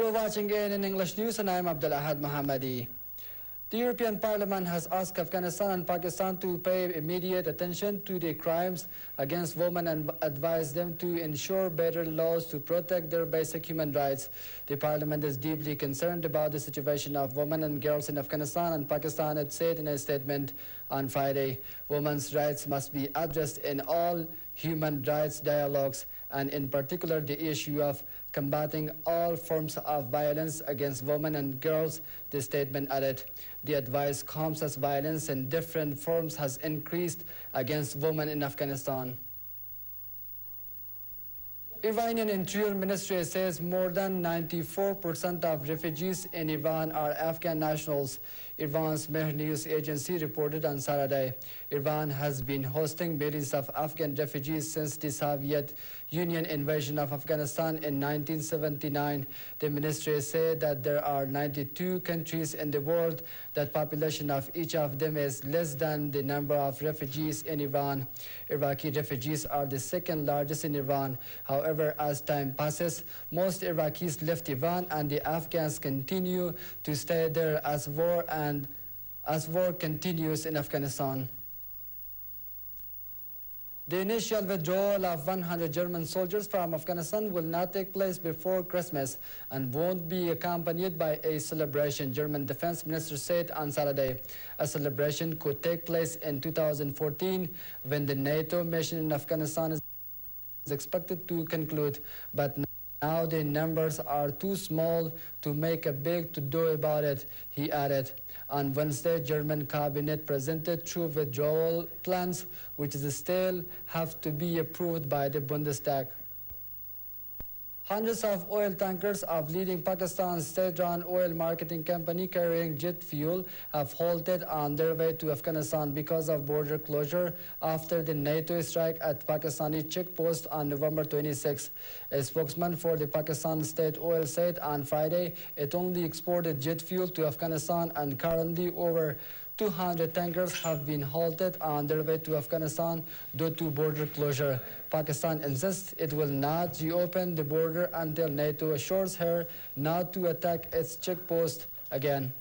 You're watching in English News and I'm Abdul Ahad Mohammadi. The European Parliament has asked Afghanistan and Pakistan to pay immediate attention to the crimes against women and advised them to ensure better laws to protect their basic human rights. The Parliament is deeply concerned about the situation of women and girls in Afghanistan and Pakistan, it said in a statement on Friday. Women's rights must be addressed in all human rights dialogues, and in particular the issue of combating all forms of violence against women and girls, the statement added. The advice comes as violence in different forms has increased against women in Afghanistan. Iranian Interior Ministry says more than 94% of refugees in Iran are Afghan nationals. Iran's Mehr news agency reported on Saturday. Iran has been hosting millions of Afghan refugees since the Soviet Union invasion of Afghanistan in 1979. The ministry said that there are 92 countries in the world. That population of each of them is less than the number of refugees in Iran. Iraqi refugees are the second largest in Iran. However, as time passes, most Iraqis left Iran and the Afghans continue to stay there as war continues in Afghanistan. The initial withdrawal of 100 German soldiers from Afghanistan will not take place before Christmas and won't be accompanied by a celebration, German Defense Minister said on Saturday. A celebration could take place in 2014 when the NATO mission in Afghanistan is expected to conclude, but now the numbers are too small to make a big to-do about it, he added. On Wednesday, German cabinet presented two withdrawal plans, which still have to be approved by the Bundestag. Hundreds of oil tankers of leading Pakistan's state-run oil marketing company carrying jet fuel have halted on their way to Afghanistan because of border closure after the NATO strike at Pakistani checkpost on November 26. A spokesman for the Pakistan State Oil said on Friday it only exported jet fuel to Afghanistan, and currently over 200 tankers have been halted on their way to Afghanistan due to border closure. Pakistan insists it will not reopen the border until NATO assures her not to attack its checkpost again.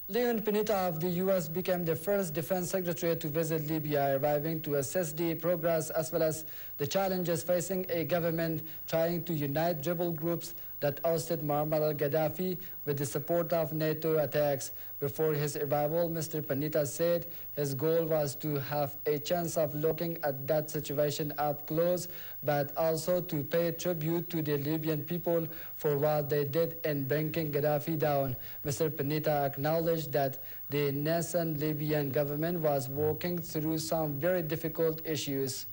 Leon Panetta of the U.S. became the first defense secretary to visit Libya, arriving to assess the progress as well as the challenges facing a government trying to unite rebel groups that ousted Muammar al-Gaddafi with the support of NATO attacks. Before his arrival, Mr. Panetta said his goal was to have a chance of looking at that situation up close, but also to pay tribute to the Libyan people for what they did in bringing Gaddafi down. Mr. Panetta acknowledged that the nascent Libyan government was working through some very difficult issues.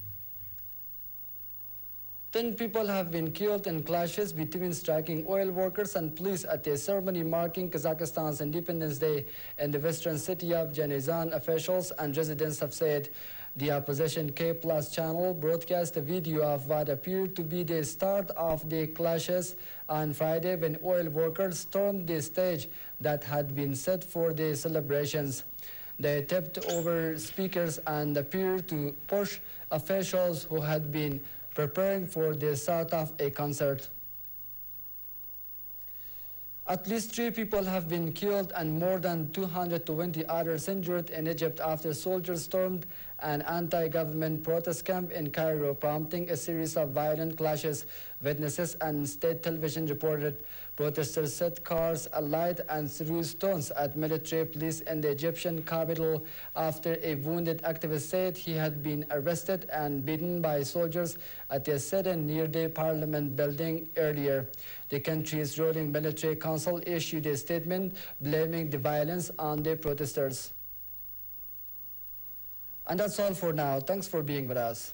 10 people have been killed in clashes between striking oil workers and police at a ceremony marking Kazakhstan's Independence Day in the western city of Janezan, officials and residents have said. The opposition K+ channel broadcast a video of what appeared to be the start of the clashes on Friday when oil workers stormed the stage that had been set for the celebrations. They tipped over speakers and appeared to push officials who had been preparing for the start of a concert. At least 3 people have been killed and more than 220 others injured in Egypt after soldiers stormed an anti-government protest camp in Cairo, prompting a series of violent clashes. Witnesses and state television reported protesters set cars alight and threw stones at military police in the Egyptian capital after a wounded activist said he had been arrested and beaten by soldiers at a sit-in near the parliament building earlier. The country's ruling military council issued a statement blaming the violence on the protesters. And that's all for now. Thanks for being with us.